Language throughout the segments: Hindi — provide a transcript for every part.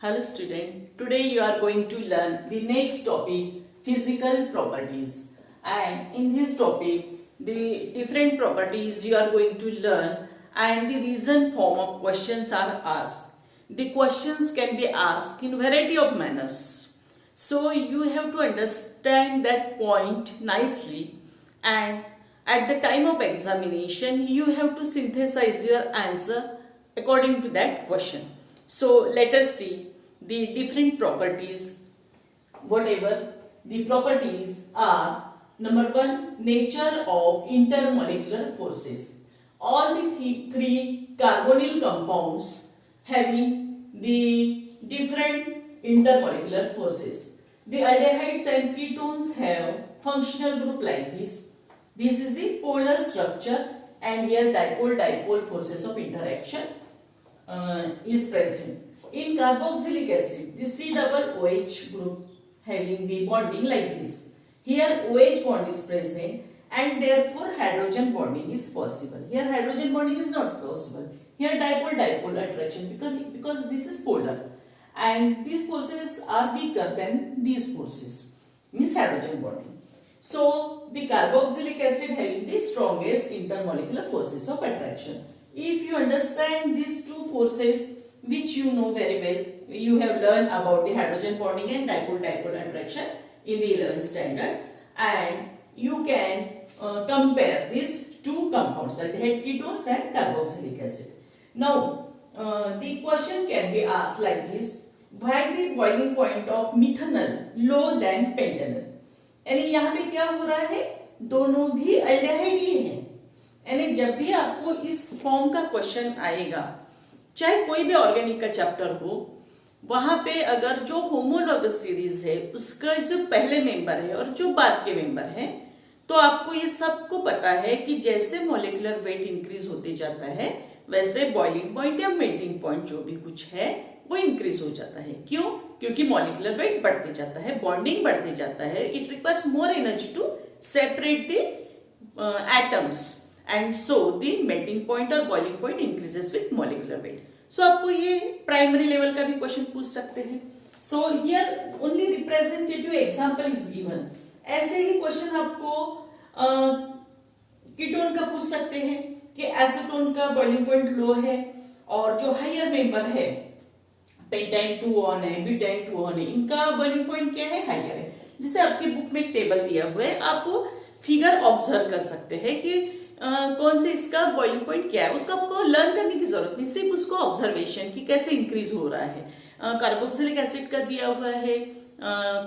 Hello student, today you are going to learn the next topic, physical properties. And in this topic, the different properties you are going to learn and the reason form of questions are asked. The questions can be asked in variety of manners. So you have to understand that point nicely, and at the time of examination you have to synthesize your answer according to that question. So let us see the different properties. Whatever the properties are, number one, nature of intermolecular forces. All the three carbonyl compounds having the different intermolecular forces. The aldehydes and ketones have functional group like this. This is the polar structure, and here dipole-dipole forces of interaction is present. In carboxylic acid, the C-double-OH group having the bonding like this. Here OH bond is present and therefore hydrogen bonding is possible. Here hydrogen bonding is not possible. Here dipole-dipole attraction because this is polar, and these forces are weaker than these forces, means hydrogen bonding. So the carboxylic acid having the strongest intermolecular forces of attraction. If you understand these two forces, which you know very well, you have learned about the hydrogen bonding and dipole-dipole attraction in the 11th standard, and you can compare these two compounds, aldehyde ketones and carboxylic acid. Now the question can be asked like this: why the boiling point of methanol lower than pentanol? यानी यहाँ पे क्या हो रहा है, दोनों भी अल्डेहाइड ही हैं। यानी जब भी आपको इस फॉर्म का क्वेश्चन आएगा, चाहे कोई भी ऑर्गेनिक का चैप्टर हो, वहां पे अगर जो होमोलॉगस सीरीज है उसका जो पहले मेंबर है और जो बाद के मेंबर है, तो आपको ये सबको पता है कि जैसे मॉलिक्यूलर वेट इंक्रीज होते जाता है वैसे बॉइलिंग पॉइंट या मेल्टिंग पॉइंट जो भी कुछ है वो इंक्रीज हो जाता है। क्यों? क्योंकि मॉलिक्यूलर वेट बढ़ते जाता है, बॉन्डिंग बढ़ते जाता है। It requires more energy to separate the atoms, and so the melting point or boiling point increases with molecular weight. So आपको ये प्राइमरी लेवल का भी क्वेश्चन पूछ सकते हैं. So here only representative example is given. ऐसे ही क्वेश्चन आपको कीटोन का पूछ सकते हैं कि एसीटोन का बॉइलिंग पॉइंट लो है और जो हायर मेंबर है पेंटाइन 2 है, ब्यूटाइन 2 है, इनका बॉइलिंग पॉइंट क्या है, हायर है. जिसे आपकी बुक में एक टेबल दिया हुआ है, आप फिगर ऑब्जर्व कर सकते हैं कि कौन से इसका बॉइलिंग पॉइंट क्या है. उसको आपको लर्न करने की जरूरत नहीं, सिर्फ उसको ऑब्जर्वेशन कि कैसे इंक्रीज हो रहा है. कार्बोक्सिलिक एसिड का दिया हुआ है,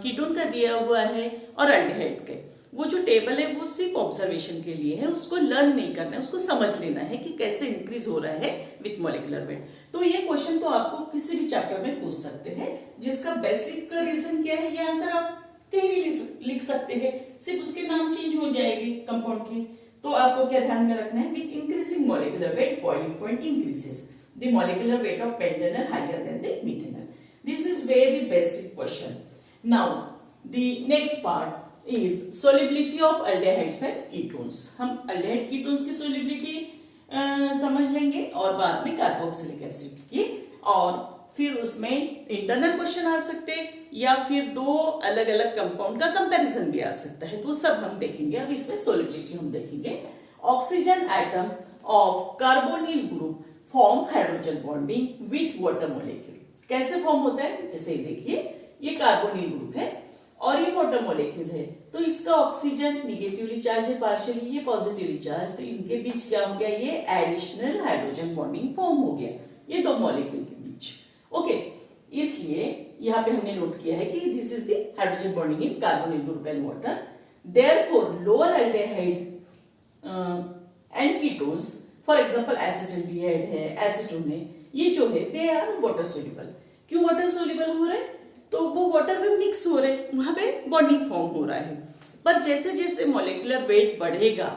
कीटोन का दिया हुआ है और अल्डेहाइड का. वो जो टेबल है वो सिर्फ ऑब्जर्वेशन के लिए है, उसको लर्न नहीं करना है, उसको समझ लेना है कि कैसे इंक्रीज हो रहा है विथ मॉलिक्यूलर वेट. तो ये क्वेश्चन तो आपको किसी भी चैप्टर में पूछ सकते हैं, जिसका बेसिक रीजन क्या है, ये आंसर आप कहीं भी लिख सकते हैं, सिर्फ उसके नाम चेंज हो जाएगी कंपाउंड की. तो आपको क्या ध्यान में रखना है, with increasing molecular weight boiling point increases, the molecular weight of pentanol higher than the methanol. This is very basic question. Now the next part is solubility of aldehydes and ketones. हम अल्डेहाइड कीटोन्स की सोलिबिलिटी समझ लेंगे और बाद में कार्बोक्सिलिक एसिड की, और फिर उसमें इंटरनल क्वेश्चन आ सकते हैं या फिर दो अलग अलग कंपाउंड का कंपैरिजन भी आ सकता है. तो सब हम देखेंगे. अब इसमें सोलिबिलिटी हम देखेंगे. Oxygen atom of carbonyl group form hydrogen bonding with water molecule. कैसे फॉर्म होता है, जैसे देखिए ये कार्बोनिल ग्रुप है और ये वाटर मॉलिक्यूल है, तो इसका ऑक्सीजन निगेटिवली चार्ज है, पार्शियली ये पॉजिटिवली चार्ज, तो इनके बीच क्या हो गया, ये एडिशनल हाइड्रोजन बॉन्डिंग फॉर्म हो गया ये दो मॉलिक्यूल के बीच. ओके, इसलिए यहाँ पे हमने नोट किया है कि this is the hydrogen bonding in carbonyl group and water. Therefore lower aldehyde and ketones, for example acetaldehyde है, एसीटोन है, ये जो है दे आर वाटर सोल्यूबल. क्यों वाटर सोल्यूबल हो रहे हैं, तो वो वाटर में मिक्स हो रहे हैं, वहां पे बॉन्डिंग फॉर्म हो रहा है. पर जैसे जैसे मॉलिक्यूलर वेट बढ़ेगा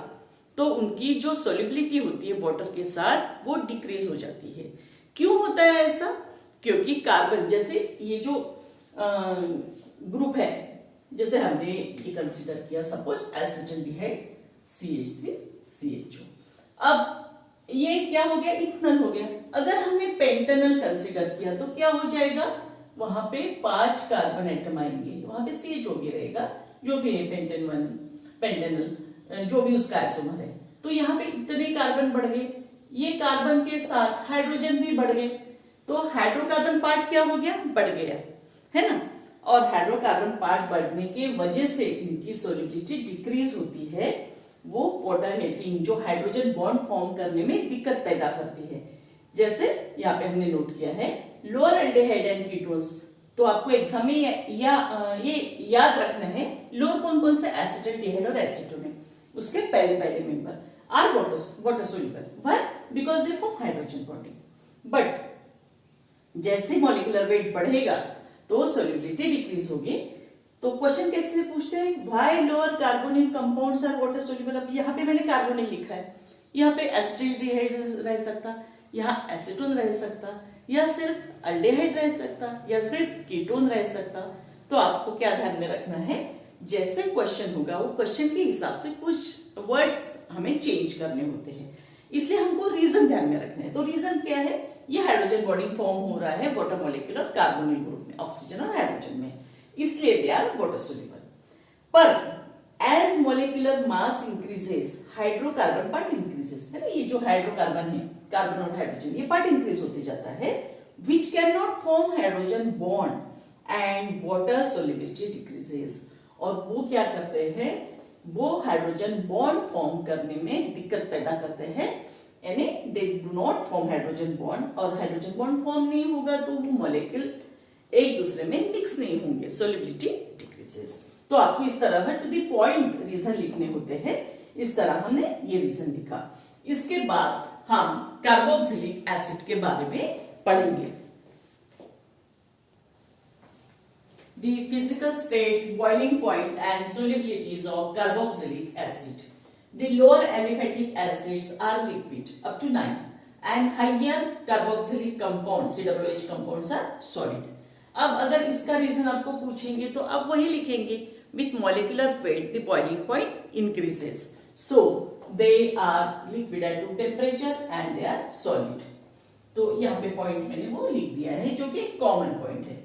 तो उनकी जो सोल्यूबिलिटी होती है वाटर के साथ वो डिक्रीज हो जाती है. क्यों होता है ऐसा, क्योंकि कार्बन जैसे ये जो ग्रुप है, जैसे हमने ये कंसीडर किया सपोज एसिटाल्डिहाइड CH3CHO. अब ये क्या हो गया, इथेनॉल हो गया. अगर हमने पेंटेनॉल कंसीडर किया तो क्या हो जाएगा, वहां पे 5 कार्बन एटम आएंगे, वहां पे CH भी रहेगा, जो भी है पेंटेनल जो भी उसका आइसोमर है। तो यहाँ पे इतने कार्बन बढ़ गए, ये कार्बन के साथ हाइड्रोजन भी बढ़ गए, तो हाइड्रोकार्बन पार्ट क्या हो गया, बढ़ गया, है ना। और हाइड्रोकार्बन पार्ट बढ़ने के वजह से इनकी सोलिबिलिटी डिक्रीज होती है, वो वाटर हीटिंग जो हाइड्रोजन बॉन्ड फॉर्म करने में दिक्कत पैदा करती है। जैसे यहाँ पे हमने नोट किया है लोअर एल्डिहाइड एंड कीटोन्स, तो आपको एग्जाम में ये याद रखना है लोअर कौन कौन से एसिटाल्डिहाइड और एसीटोन है, उसके पहले member are water soluble, why, because they form hydrogen bonding. But जैसे मॉलिक्यूलर वेट बढ़ेगा तो सोल्यूबिलिटी डिक्रीज होगी। तो क्वेश्चन कैसे पूछते हैं, why lower carbonyl compounds are water soluble. अब यहाँ पे मैंने कार्बोनिल लिखा है, यहाँ पे एसिटाल्डिहाइड रह सकता, यहाँ एसीटोन रह सकता, या सिर्फ अल्डिहाइड रह सकता, या सिर्फ कीटोन रह सकता। तो आपको क्या ध्यान में रखना है, जैसे क्वेश्चन होगा वो क्वेश्चन के हिसाब से कुछ वर्ड्स हमें चेंज करने होते हैं, इसलिए हमको रीजन ध्यान में रखना है। तो रीजन क्या है, ये हाइड्रोजन बॉन्डिंग फॉर्म हो रहा है वाटर मॉलिक्यूल और कार्बोनिल ग्रुप में, ऑक्सीजन और हाइड्रोजन में, इसलिए दे आर वाटर सोल्यूबल। पर as molecular mass increases hydrocarbon part increases, है ना, ये जो हाइड्रोकार्बन है कार्बन और हाइड्रोजन ये पार्ट इंक्रीज होते जाता है, which can not form hydrogen bond and water solubility decreases. और वो क्या करते हैं, वो हाइड्रोजन बॉन्ड फॉर्म करने में दिक्कत पैदा करते हैं, यानी they do not form hydrogen bond, और हाइड्रोजन बॉन्ड फॉर्म नहीं होगा तो वो मॉलिक्यूल एक दूसरे में मिक्स नहीं होंगे, सोल्युबिलिटी डिक्रीजेस। तो आपको इस तरह टू द पॉइंट रीजन लिखने होते हैं, इस तरह हमने ये रीजन लिखा। इसके बाद हम कार्बोक्सिलिक एसिड के बारे में पढ़ेंगे। The physical state, boiling point and solubilities of carboxylic acid. The lower aliphatic acids are liquid up to 9 and higher carboxylic compounds COOH compounds are solid. अब अगर इसका रीजन आपको पूछेंगे तो आप वही लिखेंगे, with molecular weight the boiling point increases, so they are liquid at room temperature and they are solid. तो यहाँ पे पॉइंट मैंने वो लिख दिया है जो कि कॉमन पॉइंट है।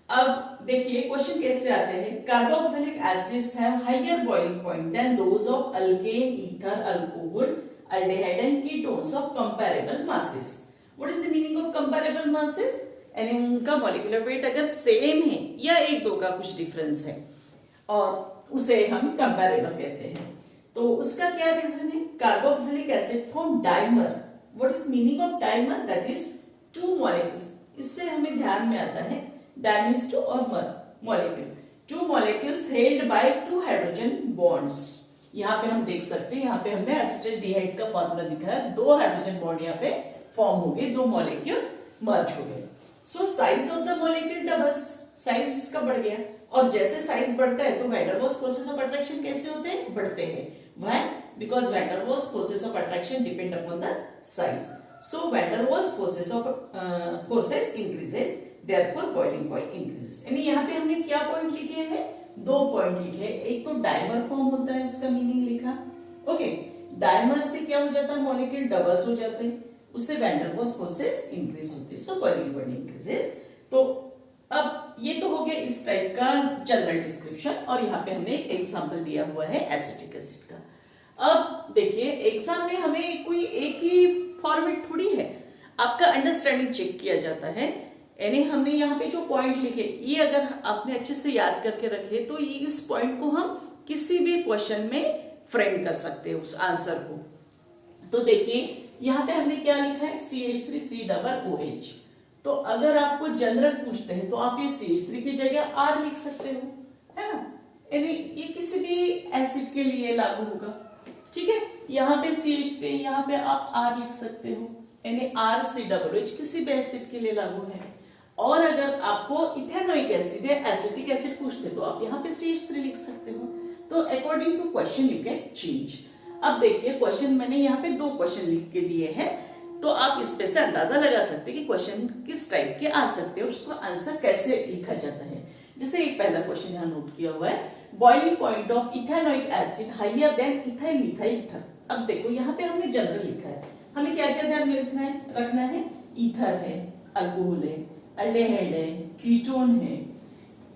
अब देखिए क्वेश्चन कैसे आते हैं, carboxylic acids have higher boiling point than those of alkane, ether, alcohol, aldehyde and ketones of comparable masses. What is the meaning of comparable masses? यानी उनका मॉलिक्यूलर वेट अगर सेम है या एक दो का कुछ डिफरेंस है और उसे हम कंपैरेबल कहते हैं। तो उसका क्या रीजन है, carboxylic acid form dimer. What is meaning of dimer, that is two molecules. इससे हमें ध्यान में आता है डाइमीज टू और molecule, two molecules held by two hydrogen bonds. यहाँ पे हम देख सकते हैं, यहाँ पे हमने एसिटाल्डिहाइड का फॉर्मूला दिखा है, दो हाइड्रोजन बॉन्ड यहाँ पे फॉर्म हो गए, दो मॉलिक्यूल मर्ज हो गए। So size of the molecule doubles, size इसका बढ़ गया, और जैसे साइज बढ़ता है तो van der Waals forces of attraction कैसे होते हैं, बढ़ते हैं। Why, because van der Waals forces of attraction depend upon the size. So van der Waals forces increases, therefore boiling point increases। यानी यहाँ पे हमने क्या पॉइंट लिखे हैं, दो पॉइंट लिखे हैं। एक तो डाइमर फॉर्म होता है, उसका मीनिंग लिखा, ओके। डाइमर से क्या हो जाता है, मॉलिक्यूल डबल्स हो जाते हैं, उससे van der Waals forces increase होती है, सो बॉइलिंग पॉइंट इंक्रीजेस। तो अब ये तो हो गया इस टाइप का जनरल डिस्क्रिप्शन, और यहाँ पे हमने एक एग्जाम्पल दिया हुआ है एसिटिक एसिड का। अब देखिए एग्जाम में हमें कोई एक ही फॉर्मेट थोड़ी है, आपका अंडरस्टैंडिंग चेक किया जाता है। यानी हमने यहाँ पे जो पॉइंट लिखे, ये अगर आपने अच्छे से याद करके रखे तो ये इस पॉइंट को हम किसी भी क्वेश्चन में फ्रेम कर सकते हैं उस आंसर को। तो देखिए यहाँ पे हमने क्या लिखा है, CH3COOH। तो अगर आपको जनरल पूछते हैं तो आप ये CH3 की जगह R लिख सकते हो, है ना। यानी ये किसी भी एसिड के लिए लागू होगा, ठीक है। यहाँ पे CH3, यहाँ पे आप R लिख सकते हो, यानी RCOOH किसी भी एसिड के लिए लागू है। और अगर आपको इथेनोइक एसिड है, एसिटिक एसिड पूछते तो आप यहाँ पे CH3 लिख सकते हो। तो according to question you can change. अब देखिए क्वेश्चन मैंने यहाँ पे दो क्वेश्चन लिख के दिए हैं, तो आप इस पे से अंदाजा लगा सकते हैं कि क्वेश्चन किस टाइप के आ सकते हैं और उसको आंसर कैसे लिखा जाता है। जैसे एक पहला क्वेश्चन यहाँ नोट किया हुआ है, boiling point of ethanoic acid higher than ethyl methyl ether. अब देखो यहाँ पे हमने जनरल लिखा है, हमें क्या क्या ध्यान में रखना है, ईथर है, अल्कोहल है, अल्डेहाइड है, कीटोन है,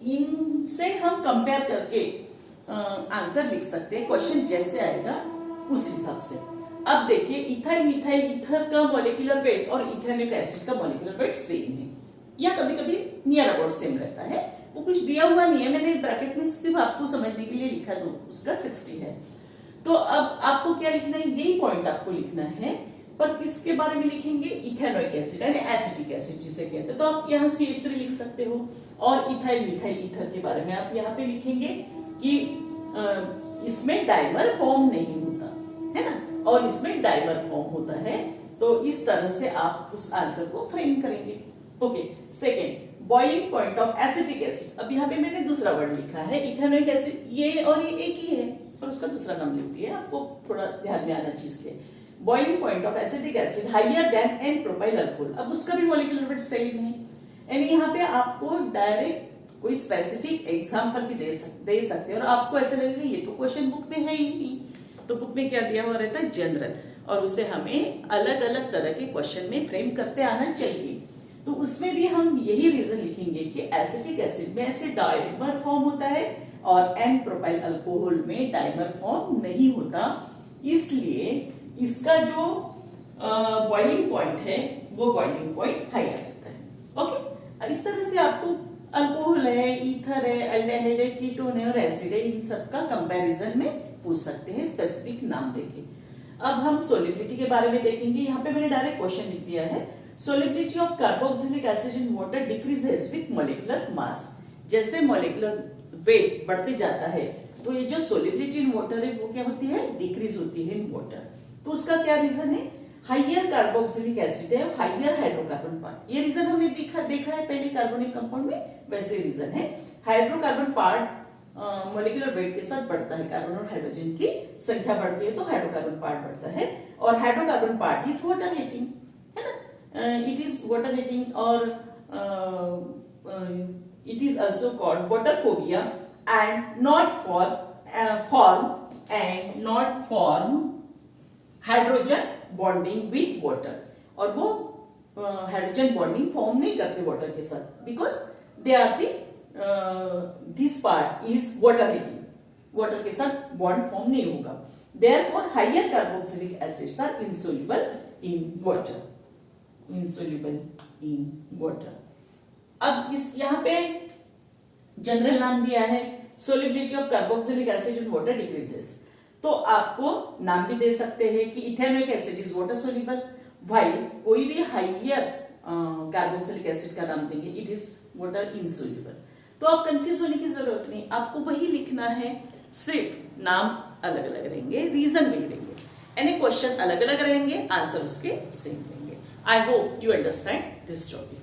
इनसे हम कंपेयर करके आंसर लिख सकते हैं। क्वेश्चन जैसे आएगा उस हिसाब से। अब देखिए इथाइल मिथाइल ईथर का मॉलिक्यूलर वेट और इथेनॉइक एसिड का मॉलिक्यूलर वेट सेम है, या कभी कभी नियर अबाउट सेम रहता है। वो कुछ दिया हुआ नहीं है, मैंने ब्रैकेट में सिर्फ आपको समझने के लिए लिखा दो, उसका 60 है। तो अब आपको क्या लिखना है, यही पॉइंट आपको लिखना है, पर किसके बारे में लिखेंगे, इथेनॉइक एसिड यानी एसिटिक एसिड जिसे कहते हैं। तो आप यहाँ CH3 लिख सकते हो, और इथाइल मिथाइल ईथर के बारे में आप यहाँ पे लिखेंगे कि इसमें डाइमर फॉर्म नहीं होता है ना, और इसमें डाइमर फॉर्म होता है। तो इस तरह से आप उस आंसर को फ्रेम करेंगे। Okay, second, boiling point of acetic acid. अब यहाँ पे मैंने दूसरा वर्ड लिखा है इथेनॉइक एसिड, ये और ये एक ही है, पर उसका दूसरा नाम लिख दिया, आपको थोड़ा ध्यान में आना चाहिए। Boiling point of acetic acid higher than n propyl alcohol. अब उसका भी मॉलिक्यूलर वेट सेम है, यानी यहाँ पे आपको डायरेक्ट कोई स्पेसिफिक एग्जांपल भी दे सकते हैं, और आपको ऐसा लगेगा ये तो क्वेश्चन बुक में है ही नहीं। तो बुक में क्या दिया हुआ रहता है, जनरल, और उसे हमें अलग अलग तरह के क्वेश्चन में फ्रेम करते आना चाहिए। तो उसमें भी हम यही रीजन लिखेंगे कि एसिटिक एसिड में ऐसे डाइमर फॉर्म होता है और एन प्रोपाइल अल्कोहल में डाइमर फॉर्म नहीं होता, इसलिए इसका जो बॉइलिंग पॉइंट है वो बॉइलिंग पॉइंट हायर रहता है। ओके, इस तरह से आपको अल्कोहल है, ईथर है, अल्डेहाइड है, कीटोन है और एसिड है, इन सब का कंपैरिजन में पूछ सकते हैं स्पेसिफिक नाम देके। अब हम सोलिबिलिटी के बारे में देखेंगे। यहाँ पे मैंने डायरेक्ट क्वेश्चन लिख दिया है, solubility of carboxylic acid in water decreases with molecular mass. जैसे मॉलिक्यूलर वेट बढ़ते जाता है तो ये जो सोलिबिलिटी इन वाटर है वो क्या होती है, डिक्रीज होती है इन वाटर। तो उसका क्या रीजन है, हाइयर कार्बोक्सिलिक एसिड है, हाइयर हाइड्रोकार्बन पार्ट। ये रीजन हमने देखा है पहले कार्बोनिक कंपाउंड में, वैसे रीजन है। हाइड्रोकार्बन पार्ट मॉलिक्यूलर वेट के साथ बढ़ता है, कार्बन और हाइड्रोजन की संख्या बढ़ती है तो हाइड्रोकार्बन पार्ट बढ़ता है, और hydrocarbon part is water heating, है ना, इट इज वाटर हीटिंग, और it is also called water phobia and not form hydrogen bonding with water. और वो हाइड्रोजन बॉन्डिंग फॉर्म नहीं करते वाटर के साथ, because they are this part is water heating, water के साथ बॉन्ड फॉर्म नहीं होगा। Therefore higher carboxylic acids are insoluble in water। अब इस यहाँ पे जनरल नाम दिया है, solubility of carboxylic acid in water decreases. तो आपको नाम भी दे सकते हैं कि ethanoic acid is water soluble, while कोई भी हाइयर कार्बोक्सिलिक एसिड का नाम देंगे इट इज वाटर इनसोल्यूबल। तो आप कंफ्यूज होने की जरूरत नहीं, आपको वही लिखना है, सिर्फ नाम अलग अलग रहेंगे, रीजन भी रहेंगे, यानी क्वेश्चन अलग अलग रहेंगे, आंसर उसके सेम रहेंगे। I hope you understand this topic.